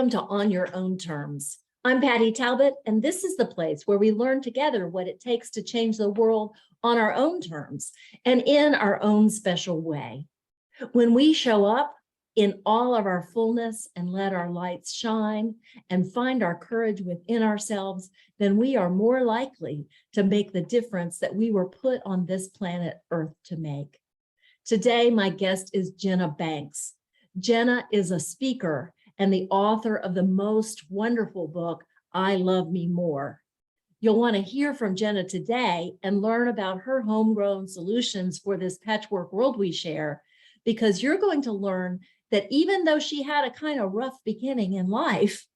Welcome to On Your Own Terms. I'm Patty Talbot, and this is the place where we learn together what it takes to change the world on our own terms and in our own special way. When we show up in all of our fullness and let our lights shine and find our courage within ourselves, then we are more likely to make the difference that we were put on this planet Earth to make. Today, my guest is Jenna Banks. Jenna is a speaker and the author of the most wonderful book, I Love Me More. You'll want to hear from Jenna today and learn about her homegrown solutions for this patchwork world we share, because you're going to learn that even though she had a kind of rough beginning in life,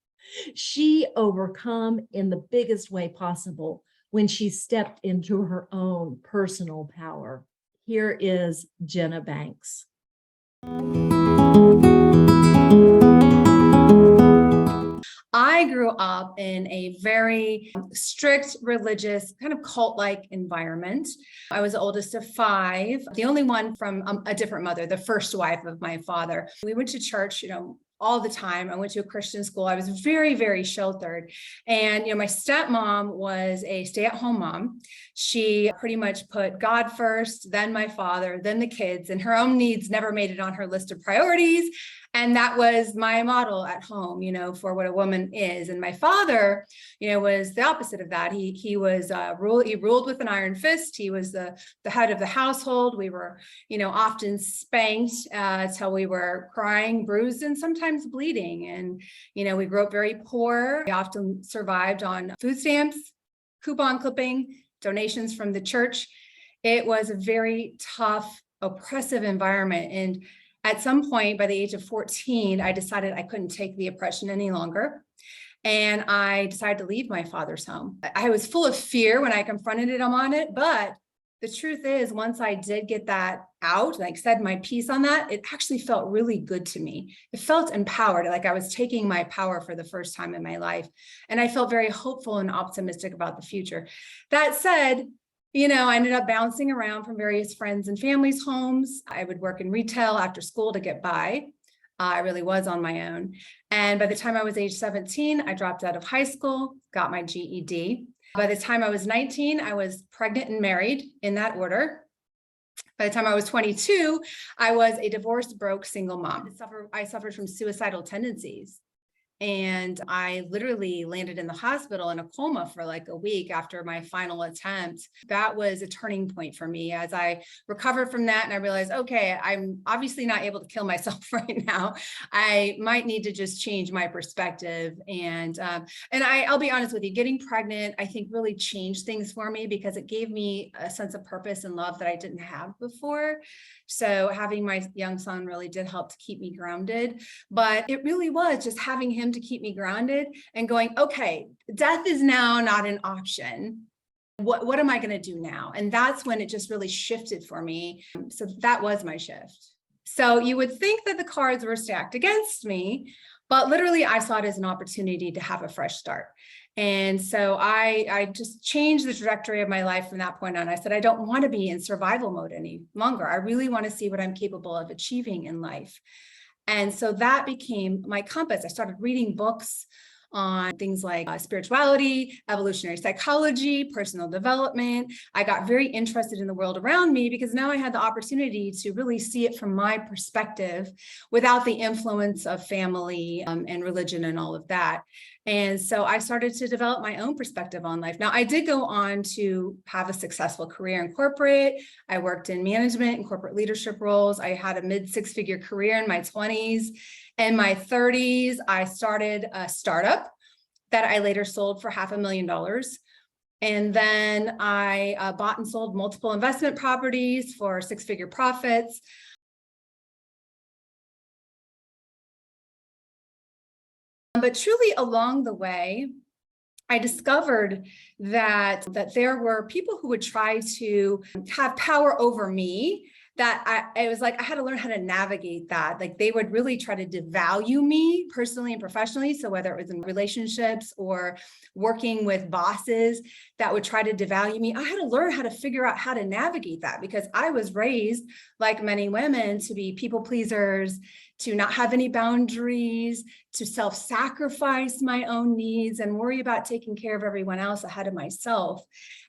she overcome in the biggest way possible when she stepped into her own personal power. Here is Jenna Banks. I grew up in a very strict, religious, kind of cult-like environment. I was the oldest of 5, the only one from a different mother, the first wife of my father. We went to church, all the time. I went to a Christian school. I was very, very sheltered. And, my stepmom was a stay-at-home mom. She pretty much put God first, then my father, then the kids, and her own needs never made it on her list of priorities. And that was my model at home, for what a woman is. And my father, was the opposite of that. He ruled with an iron fist. He was the head of the household. We were, often spanked till we were crying, bruised, and sometimes bleeding. And, we grew up very poor. We often survived on food stamps, coupon clipping, donations from the church. It was a very tough, oppressive environment. And at some point, by the age of 14, I decided I couldn't take the oppression any longer. And I decided to leave my father's home. I was full of fear when I confronted him on it. But the truth is, once I did get that out, said my piece on that, it actually felt really good to me. It felt empowered, like I was taking my power for the first time in my life. And I felt very hopeful and optimistic about the future. That said, I ended up bouncing around from various friends and families' homes. I would work in retail after school to get by. I really was on my own. And by the time I was age 17, I dropped out of high school, got my GED. By the time I was 19, I was pregnant and married, in that order. By the time I was 22, I was a divorced, broke, single mom. I suffered from suicidal tendencies. And I literally landed in the hospital in a coma for like a week after my final attempt. That was a turning point for me as I recovered from that. And I realized, okay, I'm obviously not able to kill myself right now. I might need to just change my perspective. And I'll be honest with you, getting pregnant, I think really changed things for me because it gave me a sense of purpose and love that I didn't have before. So having my young son really did help to keep me grounded, but it really was just having him to keep me grounded and going, okay, death is now not an option. What am I going to do now? And that's when it just really shifted for me. So that was my shift. So you would think that the cards were stacked against me, but literally I saw it as an opportunity to have a fresh start. And so I just changed the trajectory of my life from that point on. I said, I don't want to be in survival mode any longer. I really want to see what I'm capable of achieving in life. And so that became my compass. I started reading books on things like spirituality, evolutionary psychology, personal development. I got very interested in the world around me because now I had the opportunity to really see it from my perspective without the influence of family and religion and all of that. And so I started to develop my own perspective on life. Now, I did go on to have a successful career in corporate. I worked in management and corporate leadership roles. I had a mid-6-figure career in my 20s. In my 30s, I started a startup that I later sold for $500,000. And then I bought and sold multiple investment properties for 6-figure profits. But truly along the way, I discovered that there were people who would try to have power over me that it was like I had to learn how to navigate that. Like they would really try to devalue me personally and professionally. So whether it was in relationships or working with bosses that would try to devalue me, I had to learn how to figure out how to navigate that, because I was raised, like many women, to be people pleasers, to not have any boundaries, to self-sacrifice my own needs and worry about taking care of everyone else ahead of myself.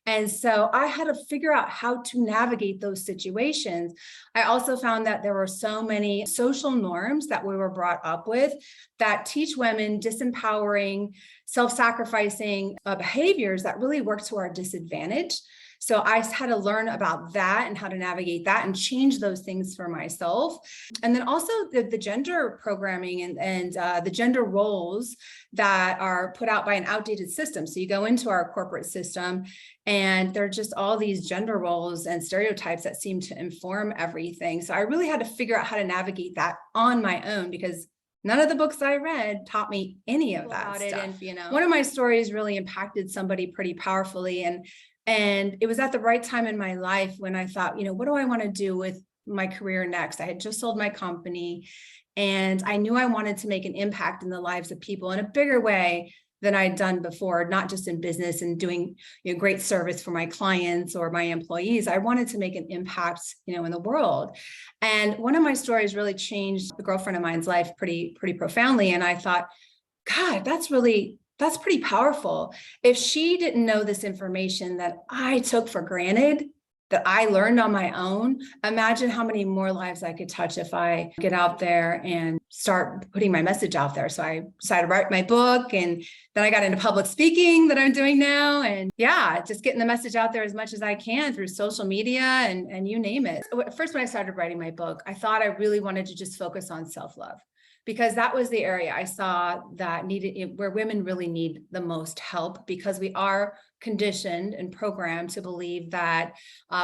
And so I had to figure out how to navigate those situations. I also found that there were so many social norms that we were brought up with that teach women disempowering, self-sacrificing behaviors that really work to our disadvantage. So I had to learn about that and how to navigate that and change those things for myself. And then also the gender programming and the gender roles that are put out by an outdated system. So you go into our corporate system and there are just all these gender roles and stereotypes that seem to inform everything. So I really had to figure out how to navigate that on my own, because none of the books I read taught me any of that stuff. And, you know, one of my stories really impacted somebody pretty powerfully. And it was at the right time in my life when I thought, you know, what do I want to do with my career next? I had just sold my company and I knew I wanted to make an impact in the lives of people in a bigger way than I'd done before, not just in business and doing, you know, great service for my clients or my employees. I wanted to make an impact, you know, in the world. And one of my stories really changed a girlfriend of mine's life pretty profoundly. And I thought, God, that's pretty powerful. If she didn't know this information that I took for granted, that I learned on my own, imagine how many more lives I could touch if I get out there and start putting my message out there. So I decided to write my book, and then I got into public speaking that I'm doing now. And yeah, just getting the message out there as much as I can through social media and you name it. First, when I started writing my book, I thought I really wanted to just focus on self-love, because that was the area I saw that where women really need the most help, because we are conditioned and programmed to believe that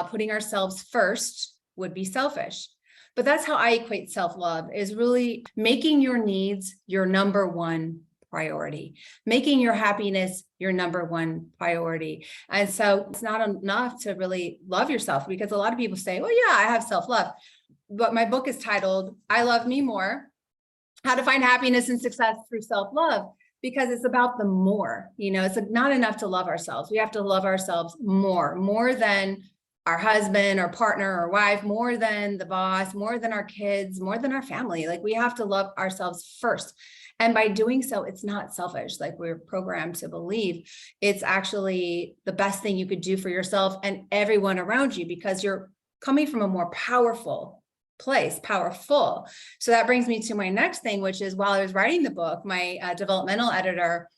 putting ourselves first would be selfish. But that's how I equate self-love, is really making your needs your number one priority, making your happiness your number one priority. And so it's not enough to really love yourself, because a lot of people say, well, yeah, I have self-love. But my book is titled, I Love Me More: How to Find Happiness and Success Through Self-Love, because it's about the more. You know, it's not enough to love ourselves. We have to love ourselves more than our husband or partner or wife, more than the boss, more than our kids, more than our family. Like, we have to love ourselves first. And by doing so, it's not selfish, like we're programmed to believe. It's actually the best thing you could do for yourself and everyone around you, because you're coming from a more powerful place, powerful. So that brings me to my next thing, which is, while I was writing the book, my developmental editor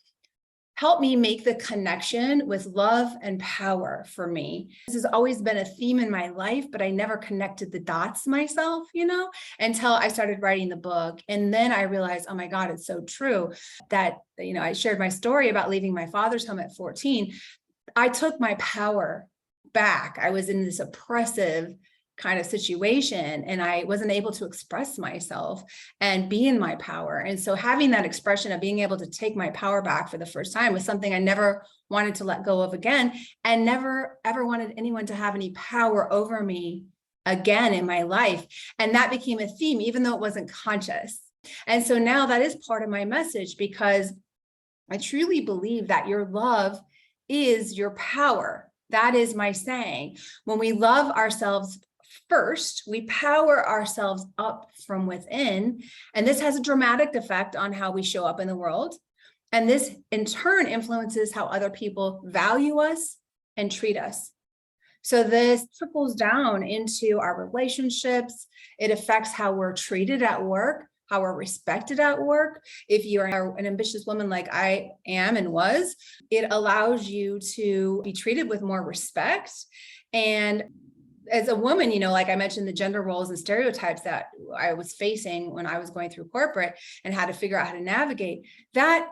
helped me make the connection with love and power for me. This has always been a theme in my life, but I never connected the dots myself, you know, until I started writing the book. And then I realized, oh my God, it's so true that, you know, I shared my story about leaving my father's home at 14. I took my power back. I was in this oppressive kind of situation, and I wasn't able to express myself and be in my power. And so having that expression of being able to take my power back for the first time was something I never wanted to let go of again, and never ever wanted anyone to have any power over me again in my life. And that became a theme, even though it wasn't conscious. And so now that is part of my message, because I truly believe that your love is your power. That is my saying. When we love ourselves first, we power ourselves up from within, and this has a dramatic effect on how we show up in the world. And this in turn influences how other people value us and treat us. So this trickles down into our relationships. It affects how we're treated at work, how we're respected at work. If you are an ambitious woman like I am and was, it allows you to be treated with more respect. And as a woman, you know, like I mentioned, the gender roles and stereotypes that I was facing when I was going through corporate and how to figure out how to navigate, that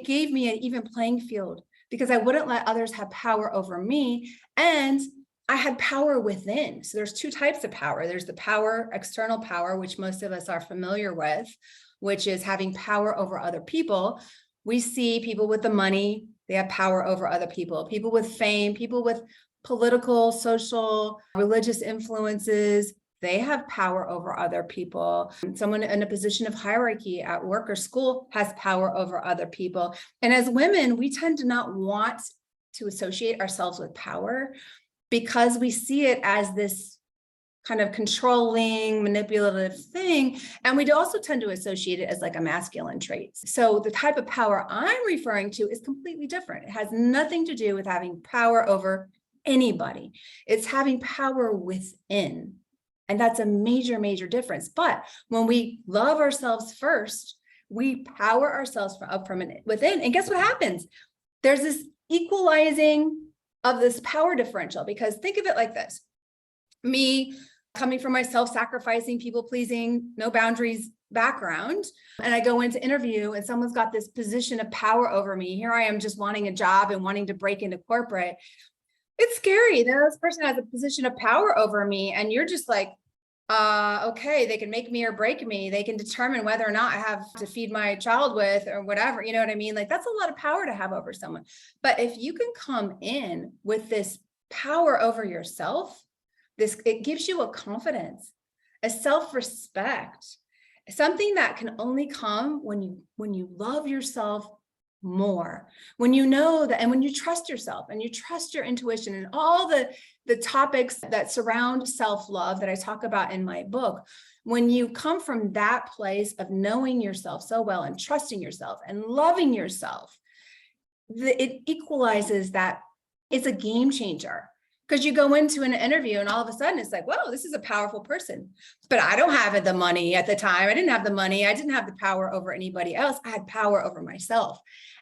gave me an even playing field, because I wouldn't let others have power over me. And I had power within. So there's two types of power. There's the power, external power, which most of us are familiar with, which is having power over other people. We see people with the money, they have power over other people, people with fame, people with political, social, religious influences, They have power over other people. Someone in a position of hierarchy at work or school has power over other people. And as women, we tend to not want to associate ourselves with power because we see it as this kind of controlling, manipulative thing. And we also tend to associate it as like a masculine trait. So the type of power I'm referring to is completely different. It has nothing to do with having power over anybody. It's having power within. And that's a major, major difference. But when we love ourselves first, we power ourselves up from within. And guess what happens? There's this equalizing of this power differential, because think of it like this. Me coming from my self-sacrificing, people-pleasing, no boundaries background, and I go into interview and someone's got this position of power over me. Here I am just wanting a job and wanting to break into corporate. It's scary that this person has a position of power over me, and you're just like, okay, they can make me or break me. They can determine whether or not I have to feed my child with or whatever. You know what I mean? Like, that's a lot of power to have over someone. But if you can come in with this power over yourself, it gives you a confidence, a self-respect, something that can only come when you love yourself more, when you know that, and when you trust yourself and you trust your intuition and all the topics that surround self-love that I talk about in my book. When you come from that place of knowing yourself so well and trusting yourself and loving yourself, it equalizes that. It's a game changer. Because you go into an interview and all of a sudden it's like, whoa, this is a powerful person. But I don't have the money at the time. I didn't have the money. I didn't have the power over anybody else. I had power over myself.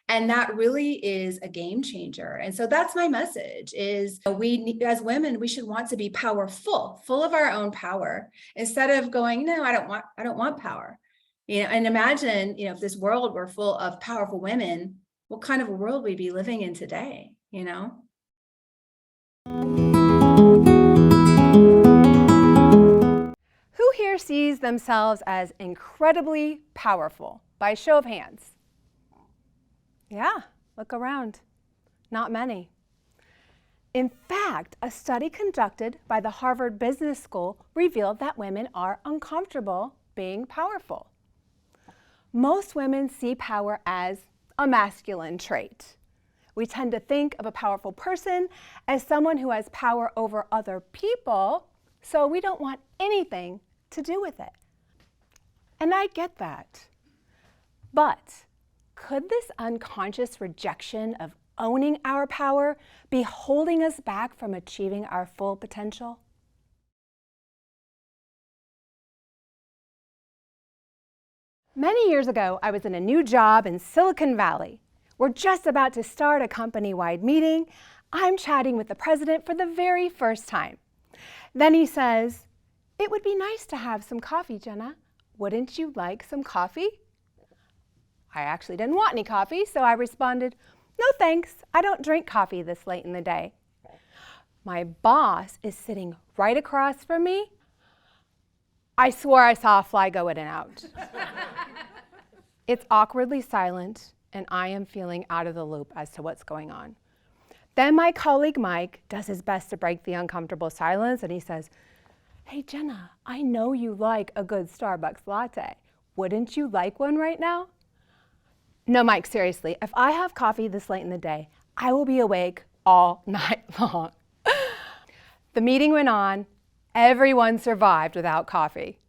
And that really is a game changer. And so that's my message is we, as women, we should want to be powerful, full of our own power, instead of going, no, I don't want power. You know, and imagine, if this world were full of powerful women, what kind of a world we'd be living in today, Who here sees themselves as incredibly powerful? By show of hands. Yeah, look around. Not many. In fact, a study conducted by the Harvard Business School revealed that women are uncomfortable being powerful. Most women see power as a masculine trait. We tend to think of a powerful person as someone who has power over other people, so we don't want anything to do with it. And I get that. But could this unconscious rejection of owning our power be holding us back from achieving our full potential? Many years ago, I was in a new job in Silicon Valley. We're just about to start a company-wide meeting. I'm chatting with the president for the very first time. Then he says, "It would be nice to have some coffee, Jenna. Wouldn't you like some coffee?" I actually didn't want any coffee, so I responded, "No thanks, I don't drink coffee this late in the day." My boss is sitting right across from me. I swore I saw a fly go in and out. It's awkwardly silent, and I am feeling out of the loop as to what's going on. Then my colleague Mike does his best to break the uncomfortable silence, and he says, "Hey Jenna, I know you like a good Starbucks latte. Wouldn't you like one right now?" No, Mike, seriously, if I have coffee this late in the day, I will be awake all night long. The meeting went on. Everyone survived without coffee.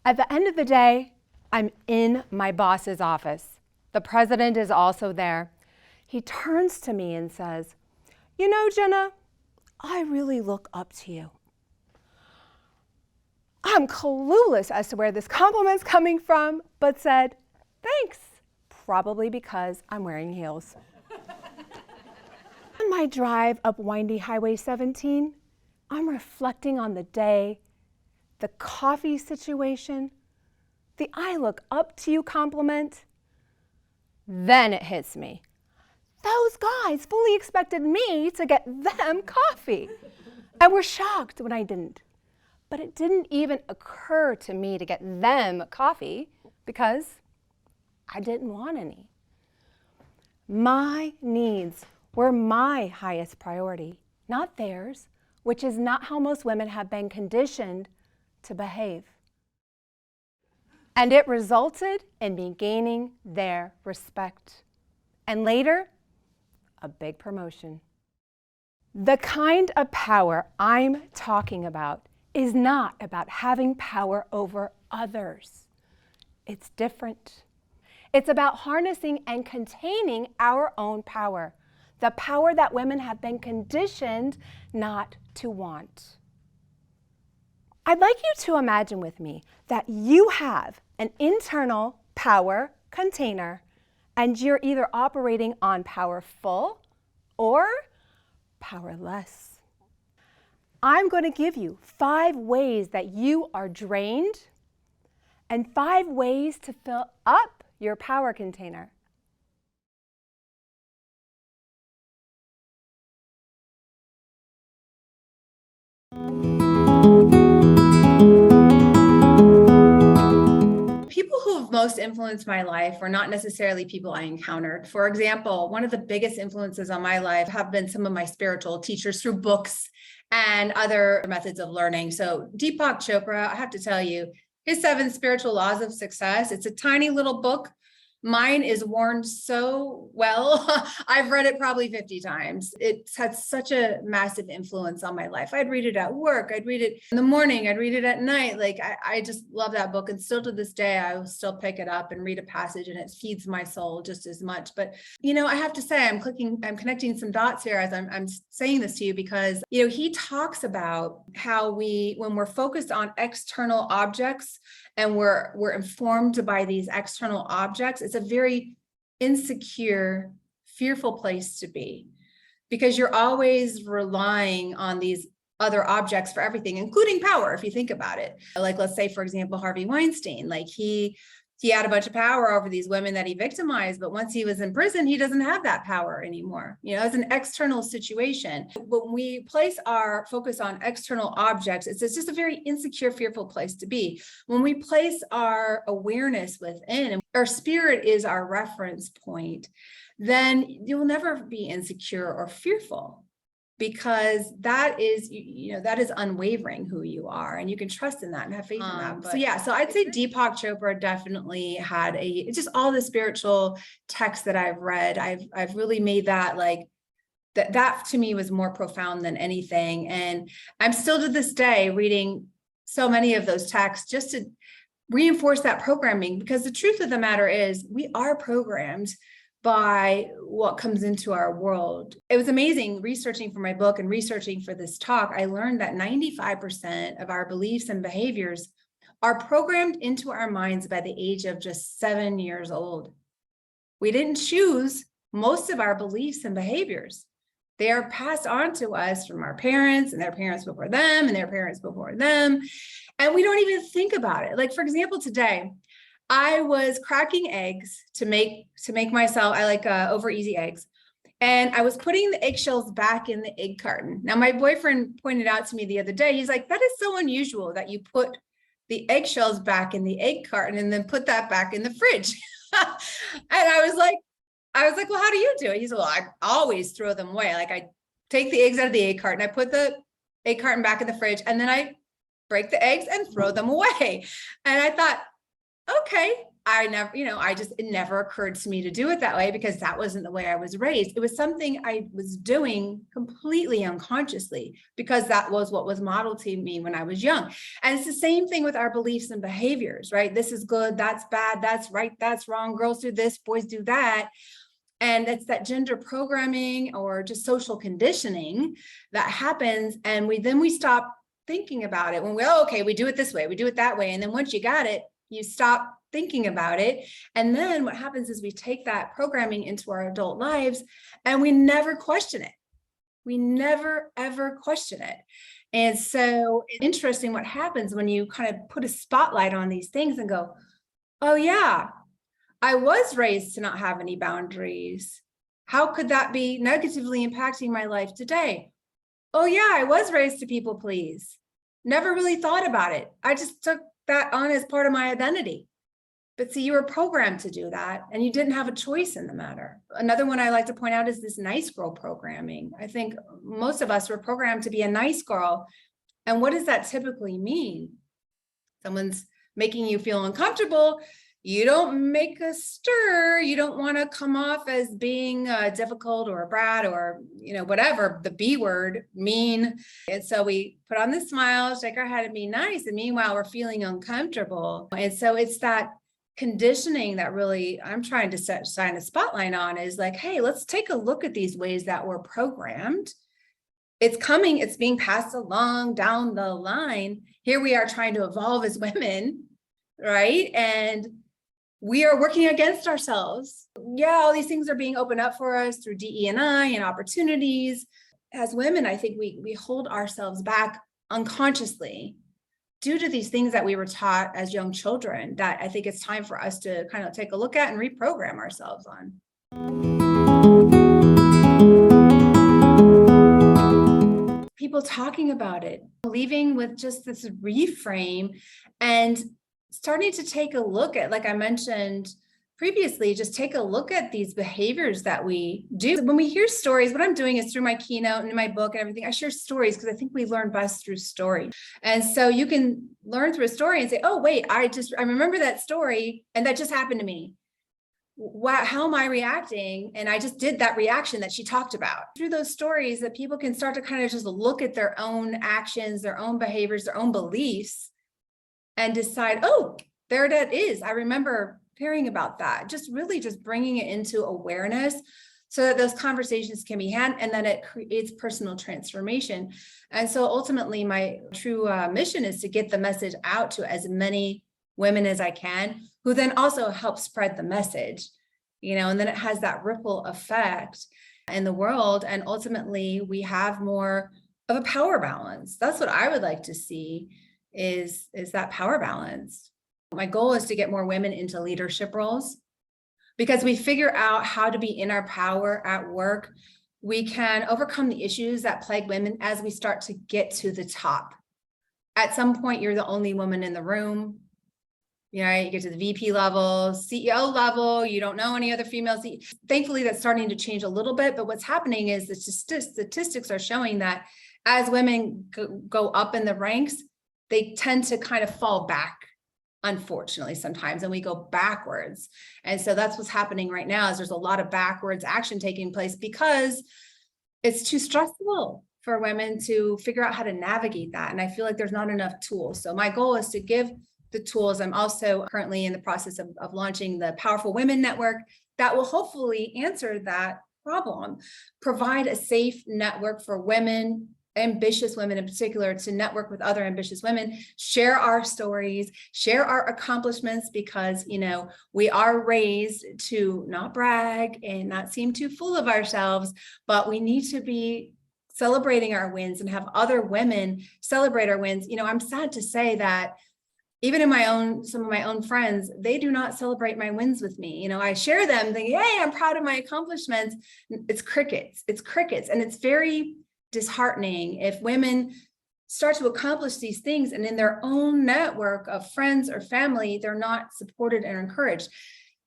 At the end of the day, I'm in my boss's office. The president is also there. He turns to me and says, "You know, Jenna, I really look up to you." I'm clueless as to where this compliment's coming from, but said, "Thanks," probably because I'm wearing heels. On my drive up windy Highway 17, I'm reflecting on the day, the coffee situation, the "I look up to you" compliment. Then it hits me. Those guys fully expected me to get them coffee and were shocked when I didn't. But it didn't even occur to me to get them coffee because I didn't want any. My needs were my highest priority, not theirs, which is not how most women have been conditioned to behave. And it resulted in me gaining their respect. And later, a big promotion. The kind of power I'm talking about is not about having power over others. It's different. It's about harnessing and containing our own power, the power that women have been conditioned not to want. I'd like you to imagine with me that you have an internal power container and you're either operating on powerful or powerless. I'm going to give you 5 ways that you are drained and 5 ways to fill up your power container. People who've most influenced my life were not necessarily people I encountered. For example, one of the biggest influences on my life have been some of my spiritual teachers through books and other methods of learning. So Deepak Chopra, I have to tell you, his 7 Spiritual Laws of Success, it's a tiny little book. Mine is worn so well. I've read it probably 50 times. It's had such a massive influence on my life. I'd read it at work. I'd read it in the morning. I'd read it at night. Like I just love that book. And still to this day, I will still pick it up and read a passage and it feeds my soul just as much. But, I have to say, I'm connecting some dots here as I'm saying this to you because, he talks about how when we're focused on external objects and we're informed by these external objects, it's a very insecure, fearful place to be because you're always relying on these other objects for everything, including power, if you think about it. Like, let's say, for example, Harvey Weinstein, like he had a bunch of power over these women that he victimized, but once he was in prison, he doesn't have that power anymore. It's an external situation. When we place our focus on external objects, it's just a very insecure, fearful place to be. When we place our awareness within, and our spirit is our reference point, then you'll never be insecure or fearful. Because that is unwavering who you are, and you can trust in that and have faith in that. So I'd say Deepak Chopra definitely had it's just all the spiritual texts that I've read. I've really made that like that to me was more profound than anything. And I'm still to this day reading so many of those texts just to reinforce that programming, because the truth of the matter is we are programmed by what comes into our world. It was amazing researching for my book and researching for this talk. I learned that 95% of our beliefs and behaviors are programmed into our minds by the age of just 7 years old. We didn't choose most of our beliefs and behaviors. They are passed on to us from our parents and their parents before them and their parents before them. And we don't even think about it. Like, for example, today, I was cracking eggs to make myself, I like over easy eggs. And I was putting the eggshells back in the egg carton. Now, my boyfriend pointed out to me the other day, he's like, that is so unusual that you put the eggshells back in the egg carton and then put that back in the fridge. And I was like, well, how do you do it? He said, well, I always throw them away. Like I take the eggs out of the egg carton, I put the egg carton back in the fridge, and then I break the eggs and throw them away. And I thought, okay, it never occurred to me to do it that way because that wasn't the way I was raised. It was something I was doing completely unconsciously because that was what was modeled to me when I was young. And it's the same thing with our beliefs and behaviors, right? This is good, that's bad, that's right, that's wrong. Girls do this, boys do that. And it's that gender programming or just social conditioning that happens. And we stop thinking about it when we do it this way, we do it that way. And then once you got it, you stop thinking about it. And then what happens is we take that programming into our adult lives and we never question it. We never, ever question it. And so it's interesting what happens when you kind of put a spotlight on these things and go, oh yeah, I was raised to not have any boundaries. How could that be negatively impacting my life today? Oh yeah, I was raised to people please. Never really thought about it. I just took that on as part of my identity. But see, you were programmed to do that and you didn't have a choice in the matter. Another one I like to point out is this nice girl programming. I think most of us were programmed to be a nice girl. And what does that typically mean? someone's making you feel uncomfortable, you don't make a stir. You don't want to come off as being difficult or a brat or, whatever, the B word, mean. And so we put on the smile, shake our head and be nice. And meanwhile, we're feeling uncomfortable. And so it's that conditioning that really I'm trying to shine a spotlight on is like, hey, let's take a look at these ways that we're programmed. It's coming, it's being passed along down the line. Here we are trying to evolve as women, right? And we are working against ourselves. Yeah, all these things are being opened up for us through DE&I and opportunities. As women, I think we hold ourselves back unconsciously due to these things that we were taught as young children that I think it's time for us to kind of take a look at and reprogram ourselves on. People talking about it, leaving with just this reframe and starting to take a look at, like I mentioned previously, just take a look at these behaviors that we do. When we hear stories, what I'm doing is through my keynote and my book and everything, I share stories because I think we learn best through story. And so you can learn through a story and say, oh, wait, I remember that story and that just happened to me. Wow, how am I reacting? And I just did that reaction that she talked about. Through those stories that people can start to kind of just look at their own actions, their own behaviors, their own beliefs, and decide, oh, there that is. I remember hearing about that. Just really just bringing it into awareness so that those conversations can be had, and then it creates personal transformation. And so ultimately my true mission is to get the message out to as many women as I can, who then also help spread the message, and then it has that ripple effect in the world. And ultimately we have more of a power balance. That's what I would like to see is that power balance. My goal is to get more women into leadership roles, because we figure out how to be in our power at work. We can overcome the issues that plague women as we start to get to the top. At some point, you're the only woman in the room. You get to the VP level, CEO level, you don't know any other females. Thankfully, that's starting to change a little bit. But what's happening is the statistics are showing that as women go up in the ranks, they tend to kind of fall back, unfortunately, sometimes, and we go backwards. And so that's what's happening right now is there's a lot of backwards action taking place because it's too stressful for women to figure out how to navigate that. And I feel like there's not enough tools. So my goal is to give the tools. I'm also currently in the process of launching the Powerful Women Network that will hopefully answer that problem, provide a safe network for women, ambitious women in particular, to network with other ambitious women, share our stories, share our accomplishments, because, we are raised to not brag and not seem too full of ourselves, but we need to be celebrating our wins and have other women celebrate our wins. I'm sad to say that even in some of my own friends, they do not celebrate my wins with me. I share them thinking, hey, I'm proud of my accomplishments. It's crickets. And it's very disheartening if women start to accomplish these things and in their own network of friends or family, they're not supported and encouraged.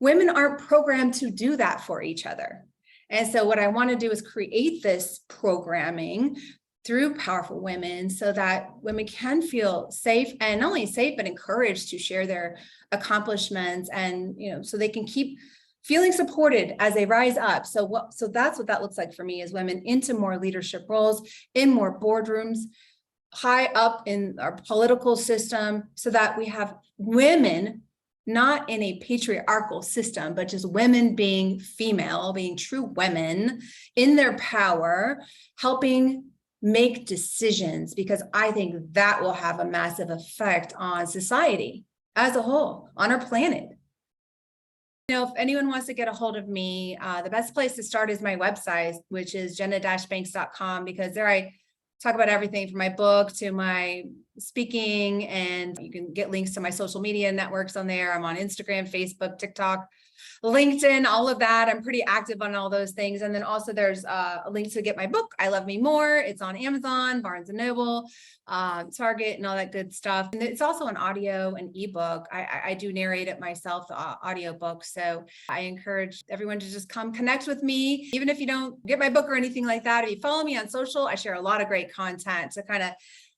Women aren't programmed to do that for each other. And so what I want to do is create this programming through Powerful Women so that women can feel safe, and not only safe, but encouraged to share their accomplishments, and, so they can keep feeling supported as they rise up. So that's what that looks like for me, is women into more leadership roles, in more boardrooms, high up in our political system, so that we have women not in a patriarchal system, but just women being female, being true women in their power, helping make decisions, because I think that will have a massive effect on society as a whole, on our planet. If anyone wants to get a hold of me, the best place to start is my website, which is jenna-banks.com, because there I talk about everything from my book to my speaking, and you can get links to my social media networks on there. I'm on Instagram, Facebook, TikTok, LinkedIn, all of that. I'm pretty active on all those things. And then also there's a link to get my book, I Love Me More. It's on Amazon, Barnes & Noble, Target, and all that good stuff. And it's also an audio and ebook. I do narrate it myself, the audio book. So I encourage everyone to just come connect with me. Even if you don't get my book or anything like that, if you follow me on social, I share a lot of great content to kind of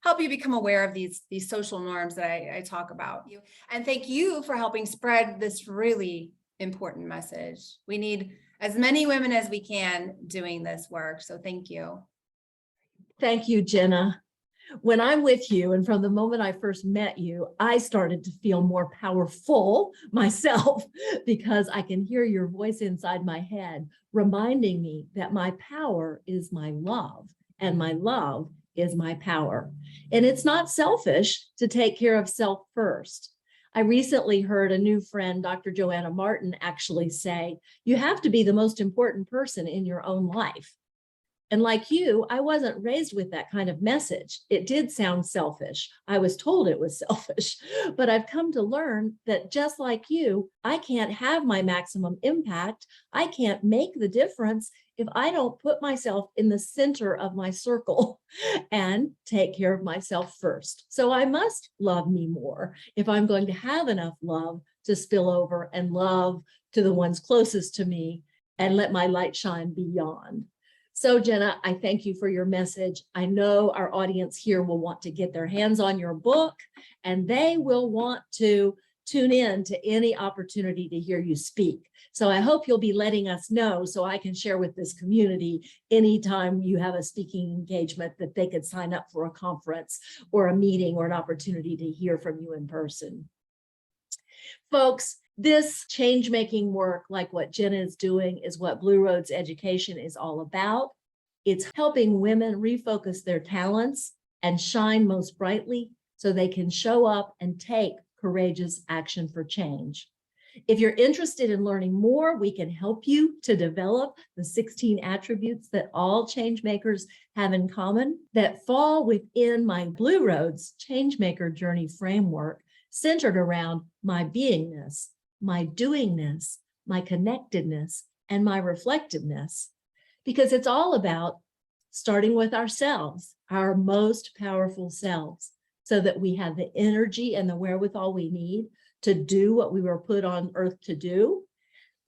help you become aware of these social norms that I talk about. And thank you for helping spread this really important message. We need as many women as we can doing this work. So thank you. Thank you, Jenna. When I'm with you, and from the moment I first met you, I started to feel more powerful myself because I can hear your voice inside my head, reminding me that my power is my love, and my love is my power. And it's not selfish to take care of self first. I recently heard a new friend, Dr. Joanna Martin, actually say, you have to be the most important person in your own life. And like you, I wasn't raised with that kind of message. It did sound selfish. I was told it was selfish, but I've come to learn that just like you, I can't have my maximum impact. I can't make the difference if I don't put myself in the center of my circle and take care of myself first. So I must love me more if I'm going to have enough love to spill over and love to the ones closest to me and let my light shine beyond. So Jenna, I thank you for your message. I know our audience here will want to get their hands on your book, and they will want to tune in to any opportunity to hear you speak. So I hope you'll be letting us know so I can share with this community anytime you have a speaking engagement that they could sign up for a conference or a meeting or an opportunity to hear from you in person. Folks, this change-making work, like what Jenna is doing, is what Blue Roads Education is all about. It's helping women refocus their talents and shine most brightly so they can show up and take courageous action for change. If you're interested in learning more, we can help you to develop the 16 attributes that all change makers have in common that fall within my Blue Roads Changemaker Journey framework, centered around my beingness, my doingness, my connectedness, and my reflectiveness. Because it's all about starting with ourselves, our most powerful selves, so that we have the energy and the wherewithal we need to do what we were put on earth to do,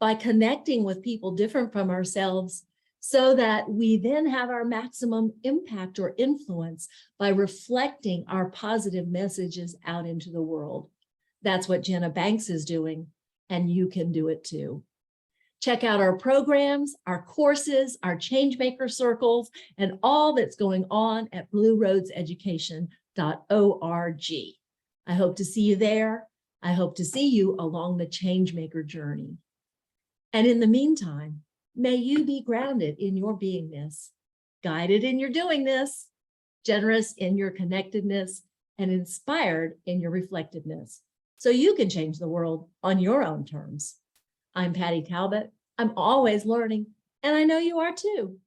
by connecting with people different from ourselves, so that we then have our maximum impact or influence by reflecting our positive messages out into the world. That's what Jenna Banks is doing, and you can do it too. Check out our programs, our courses, our Changemaker circles, and all that's going on at blueroadseducation.org. I hope to see you there. I hope to see you along the Changemaker journey. And in the meantime, may you be grounded in your beingness, guided in your doingness, generous in your connectedness, and inspired in your reflectiveness, so you can change the world on your own terms. I'm Patty Talbot. I'm always learning, and I know you are too.